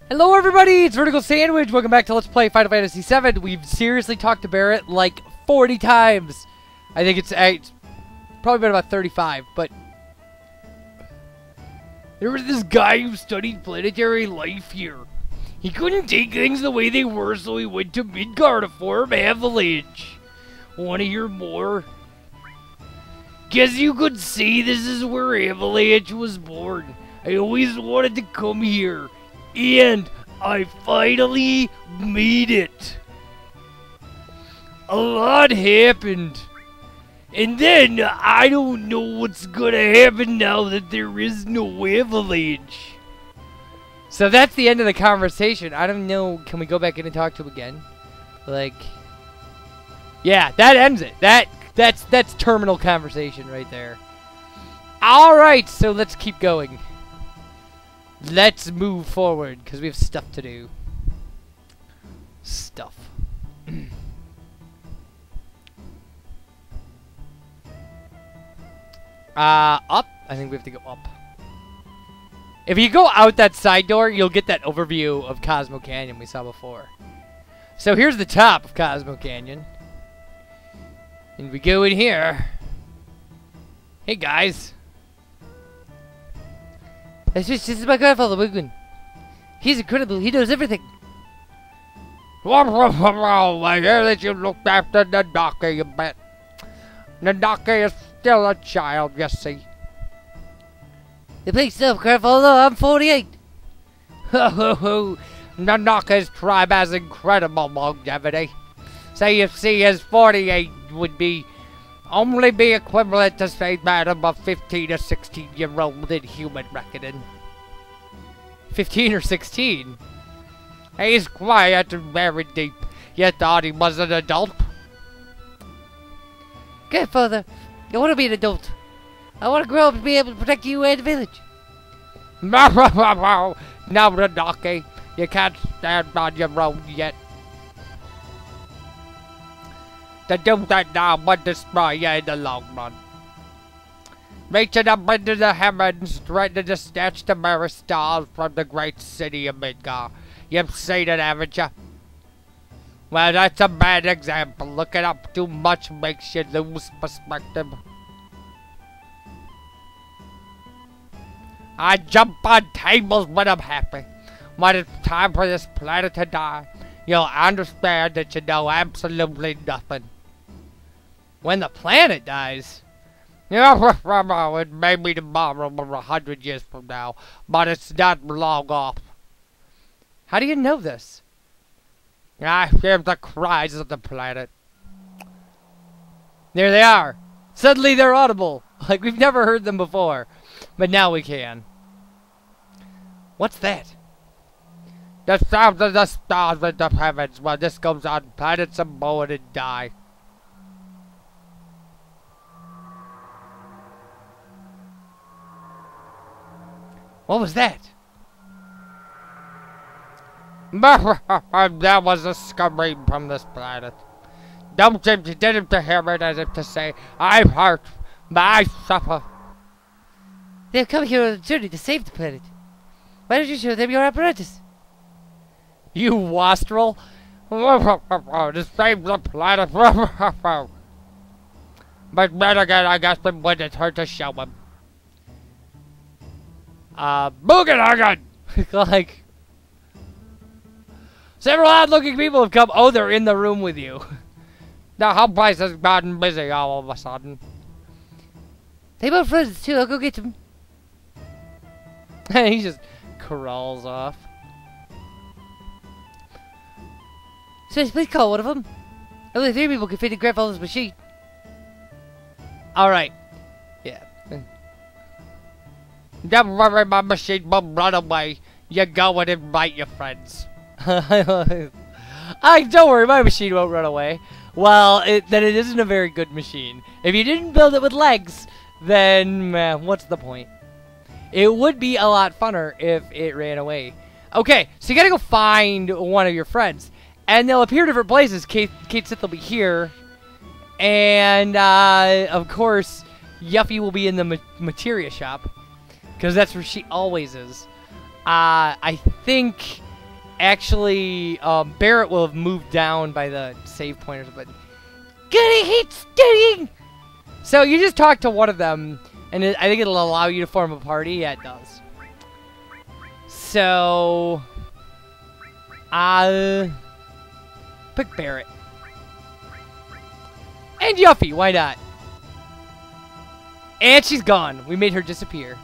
Hello everybody, it's VerticalSandwich. Welcome back to Let's Play Final Fantasy VII. We've seriously talked to Barrett like 40 times. I think it's probably been about 35, but there was this guy who studied planetary life here. He couldn't take things the way they were, so he went to Midgard to form Avalanche. Want to hear more? Guess you could say this is where Avalanche was born. I always wanted to come here. And I finally made it. A lot happened. And then, I don't know what's gonna happen now that there is no avalanche. So that's the end of the conversation. I don't know, can we go back in and talk to him again? Like, yeah, that ends it. That's terminal conversation right there. Alright, so let's keep going. Let's move forward, because we have stuff to do. Stuff. Up? I think we have to go up. If you go out that side door, you'll get that overview of Cosmo Canyon we saw before. So here's the top of Cosmo Canyon. And we go in here. Hey guys. This is my grandfather, Bugen. He's incredible. He knows everything. I hear that you looked after Nadaka, you bet. Nadaka is still a child, you see. The big stuff, grandfather. I'm 48. Ho ho ho. Nanaka's tribe has incredible longevity. Say if she is 48 would only be equivalent to say madam a 15 or 16-year-old in human reckoning. 15 or 16? He's quiet and very deep. You thought he was an adult? Grandfather, I want to be an adult. I want to grow up and be able to protect you and the village. No, Nadaki, you can't stand on your own yet. To do that now would destroy you in the long run. Reaching up into the heavens, threatening to snatch the mirror stars from the great city of Midgard. You've seen it, haven't you? Well, that's a bad example. Looking up too much makes you lose perspective. I jump on tables when I'm happy. When it's time for this planet to die, you'll understand that you know absolutely nothing. When the planet dies? It may be tomorrow or 100 years from now, but it's not long off. How do you know this? I hear the cries of the planet. There they are. Suddenly they're audible. Like we've never heard them before. But now we can. What's that? The sound of the stars in the heavens. When this goes on, planets are born and die. What was that? That was a scream from this planet. Don't seem to did him to hear it as if to say, I'm hurt, but I suffer. They've come here on a journey to save the planet. Why don't you show them your apparatus? You wastrel! To save the planet. But then again, I guess it wouldn't hurt to show him. Bugenhagen! Like, several odd-looking people have come. Oh, they're in the room with you. The whole place has gotten busy all of a sudden. They both friends too. I'll go get them. He just crawls off. So please call one of them. Only 3 people can fit in grandfather's machine. All right. Yeah. Don't worry, my machine won't run away. You go and invite your friends. Don't worry, my machine won't run away. Well, then it isn't a very good machine. If you didn't build it with legs, then what's the point? It would be a lot funner if it ran away. Okay, so you gotta go find one of your friends. And they'll appear different places. Kate Sith will be here. And, of course, Yuffie will be in the materia shop. Because that's where she always is. I think Actually, Barrett will have moved down by the save pointers, but getting hit studying. So you just talk to one of them, and I think it'll allow you to form a party. Yeah, it does. So, pick Barrett and Yuffie. Why not? And she's gone. We made her disappear.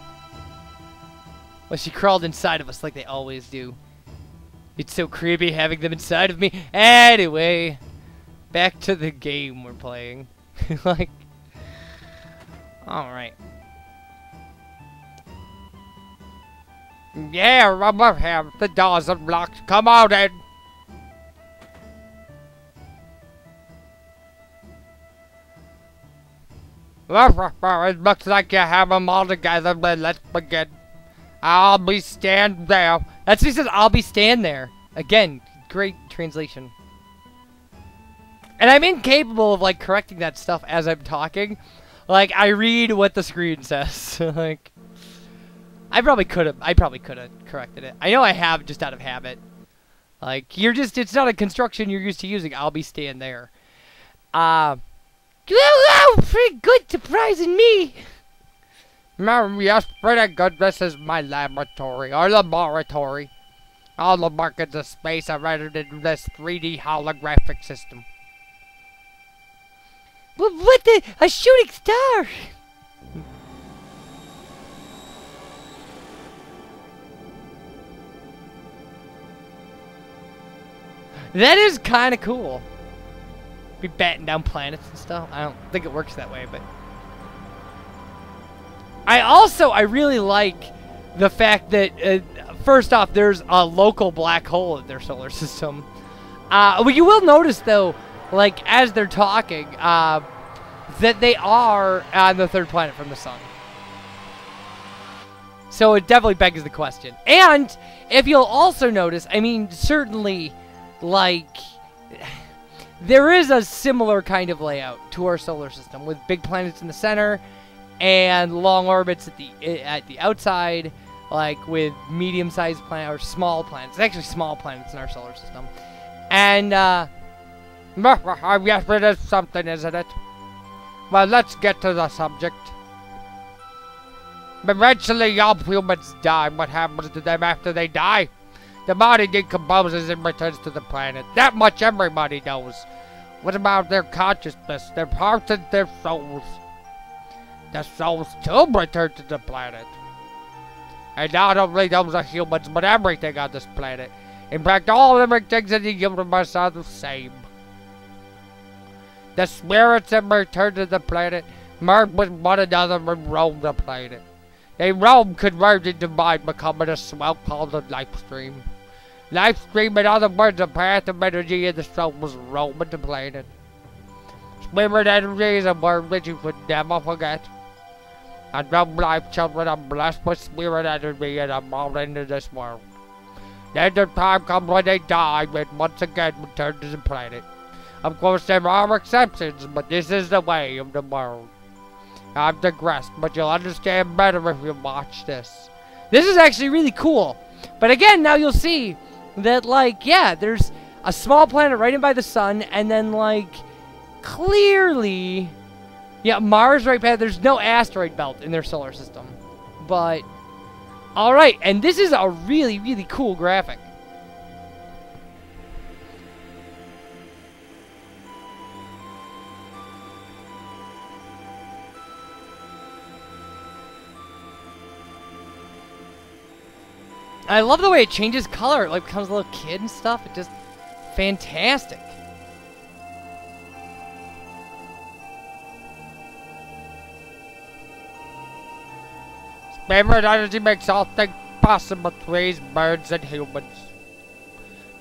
Well, she crawled inside of us like they always do. It's so creepy having them inside of me. Anyway, back to the game we're playing. Like, alright. Yeah, rubber ham. The door's unlocked. Come on in. It looks like you have them all together, but let's begin. I'll be stand there. That's what he says, I'll be stand there. Again, great translation. And I'm incapable of, like, correcting that stuff as I'm talking. Like, I read what the screen says. Like, I probably could have corrected it. I know I have, just out of habit. Like, it's not a construction you're used to using. I'll be stand there. Well, pretty good, surprising me. Yes, pretty good. This is my laboratory, or laboratory. All the markets of space are rendered in this 3D holographic system. What the? A shooting star! That is kind of cool. Be batting down planets and stuff. I don't think it works that way, but I really like the fact that first off, there's a local black hole in their solar system. Well, you will notice though, like as they're talking, that they are on the third planet from the sun. So it definitely begs the question. And if you'll also notice, I mean, certainly, like, there is a similar kind of layout to our solar system with big planets in the center and long orbits at the outside, like with medium-sized planets or small planets. It's actually small planets in our solar system. And yes, it is something, isn't it? Well, let's get to the subject. Eventually, all humans die. What happens to them after they die? The body decomposes and returns to the planet. That much everybody knows. What about their consciousness, their hearts, and their souls? The souls too return to the planet. And not only those are humans, but everything on this planet. In fact, all living things in the universe are the same. The spirits that return to the planet merge with one another and roam the planet. They roam, converge into mind, becoming a swell called a life stream. Life stream, in other words, a path of energy in the souls roaming the planet. Spirit energy is a word that you should never forget. And young life children are blessed with spirit energy and are born into this world. Then the time comes when they die and once again return to the planet. Of course, there are exceptions, but this is the way of the world. I've digressed, but you'll understand better if you watch this. This is actually really cool. But again, now you'll see that, like, yeah, there's a small planet right in by the sun, and then, like, clearly, yeah, Mars right past. There's no asteroid belt in their solar system. But, alright, and this is a really, really cool graphic. I love the way it changes color. It like becomes a little kid and stuff. It's just fantastic. Spirit energy makes all things possible. Trees, birds, and humans.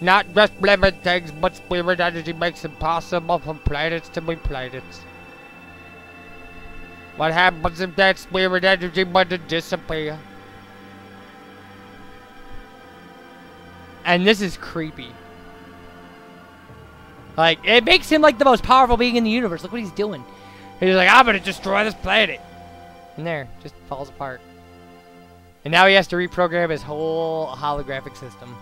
Not just living things, but spirit energy makes it possible for planets to be planets. What happens if that spirit energy were to disappear? And this is creepy. Like, it makes him like the most powerful being in the universe. Look what he's doing. He's like, I'm gonna destroy this planet. And there, just falls apart. And now he has to reprogram his whole holographic system.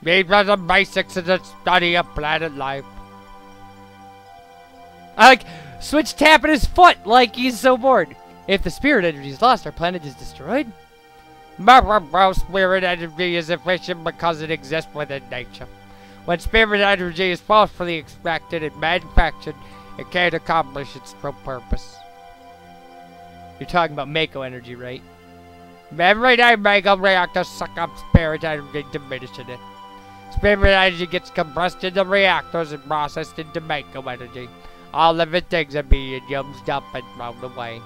These are the basics of the study of planet life. I like Switch tapping his foot like he's so bored. If the spirit energy is lost, our planet is destroyed. Spirit energy is efficient because it exists within nature. When spirit energy is forcefully extracted and manufactured, it can't accomplish its true purpose. You're talking about Mako energy, right? Every day Mako reactors suck up spirit energy, diminishing it. Spirit energy gets compressed into reactors and processed into Mako energy. All living things are being used up and thrown away.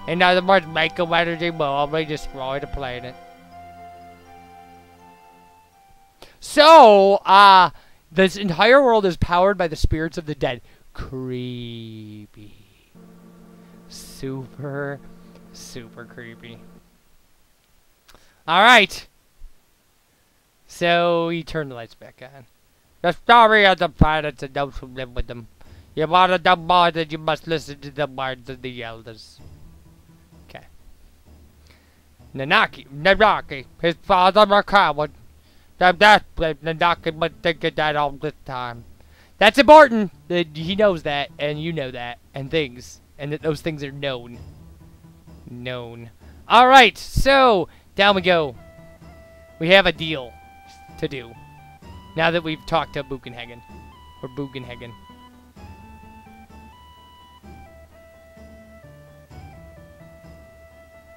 In other words, Mako energy will only destroy the planet. So, this entire world is powered by the spirits of the dead. Creepy. Super, super creepy. Alright. So, we turn the lights back on. The story of the planets and those who live with them. You want to know more, then you must listen to the words of the elders. Okay. Nanaki, his father a coward. That's Nanaki was thinking that all the time. That's important. He knows that, and you know that, and things. And that those things are known. Alright, so, down we go. We have a deal to do. Now that we've talked to Bugenhagen. Or Bugenhagen.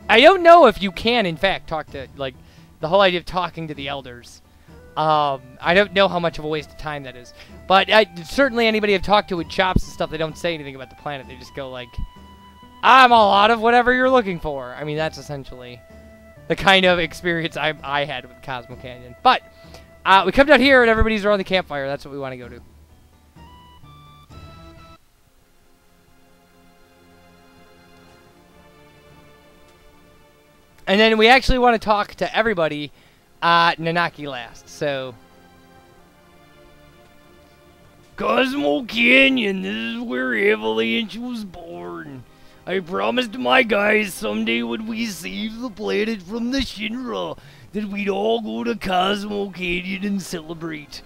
I don't know if you can, in fact, talk to, like, the whole idea of talking to the elders. I don't know how much of a waste of time that is. But certainly anybody I've talked to with chops and stuff, they don't say anything about the planet. They just go like, I'm a lot of whatever you're looking for. I mean, that's essentially the kind of experience I had with Cosmo Canyon. But we come down here and everybody's around the campfire. That's what we want to go to. And then we actually want to talk to everybody Nanaki last, so... Cosmo Canyon, this is where Avalanche was born. I promised my guys someday when we save the planet from the Shinra that we'd all go to Cosmo Canyon and celebrate.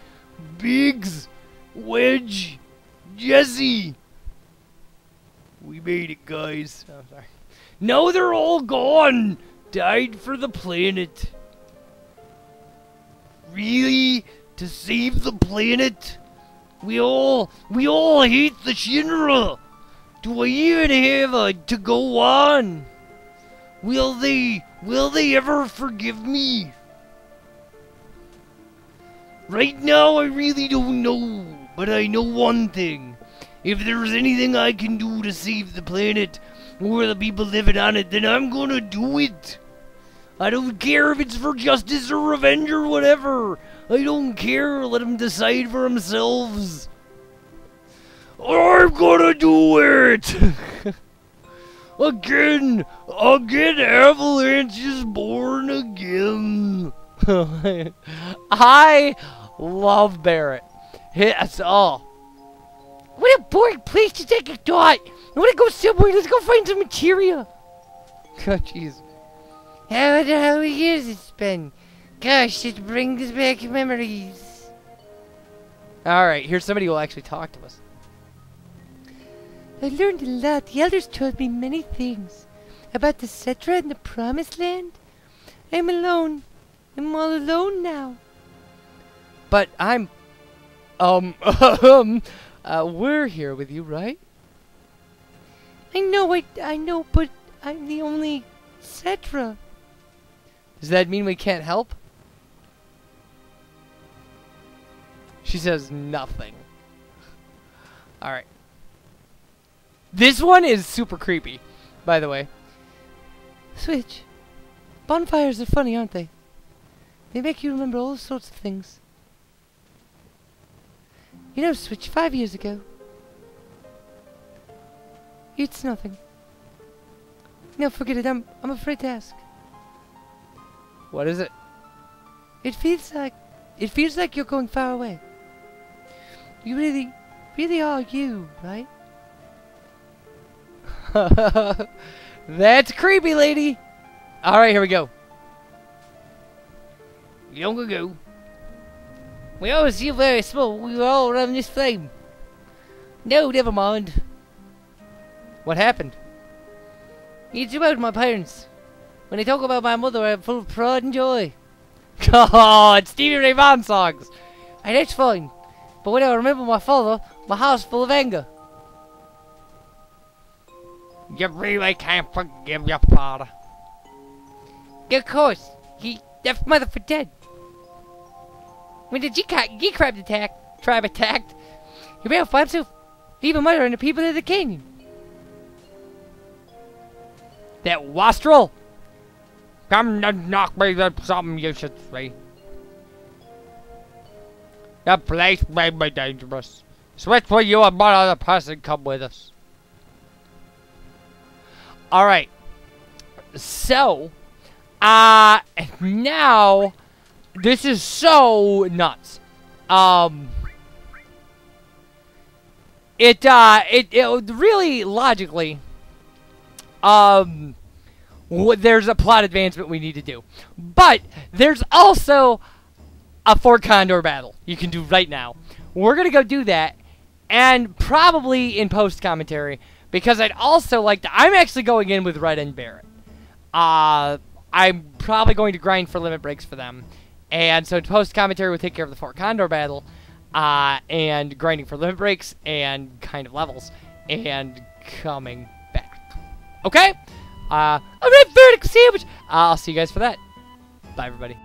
Biggs, Wedge, Jesse. We made it, guys. Oh, sorry. Now they're all gone. Died for the planet. Really? To save the planet? We all hate the Shinra. Do I even have a to go on? Will they ever forgive me? Right now, I really don't know, but I know one thing. If there's anything I can do to save the planet, or the people living on it, then I'm gonna do it. I don't care if it's for justice or revenge or whatever. I don't care. Let them decide for themselves. I'm gonna do it! Again, Avalanche is born again. I love Barrett. That's all. What a boring place to take a thought. I want to go somewhere. Let's go find some materia. Oh, jeez. How many years it's been? Gosh, it brings back memories. Alright, here's somebody who will actually talk to us. I learned a lot. The elders told me many things. About the Cetra and the Promised Land. I'm alone. I'm all alone now. But I'm... we're here with you, right? I know, but I'm the only Cetra. Does that mean we can't help? She says nothing. Alright. This one is super creepy, by the way. Switch. Bonfires are funny, aren't they? They make you remember all sorts of things. You know, Switch, 5 years ago. It's nothing. No, forget it. I'm afraid to ask. What is it? It feels like you're going far away. You really are you, right? That's creepy, lady. All right, here we go. Long ago, We always feel very small. We were all around this flame. No, never mind. What happened? It's about my parents. When I talk about my mother, I'm full of pride and joy. Oh, it's Stevie Ray Vaughan songs. And that's fine. But when I remember my father, my heart's full of anger. You really can't forgive your father. Of course. He left mother for dead. When the G-Crab tribe attacked, he ran by himself, leaving mother and the people of the canyon. That wastrel! Come to knock me, that's something you should say. The place may be dangerous. Switch for you and one other person come with us. Alright. So, now, this is so nuts. It really logically, there's a plot advancement we need to do. But there's also a Fort Condor battle you can do right now. We're going to go do that, and probably in post-commentary, because I'd also like to... I'm actually going in with Red and Barrett. I'm probably going to grind for limit breaks for them. And so post-commentary will take care of the Fort Condor battle, and grinding for limit breaks, and kind of levels, and coming back. Okay? I'm at VerticalSandwich. I'll see you guys for that. Bye, everybody.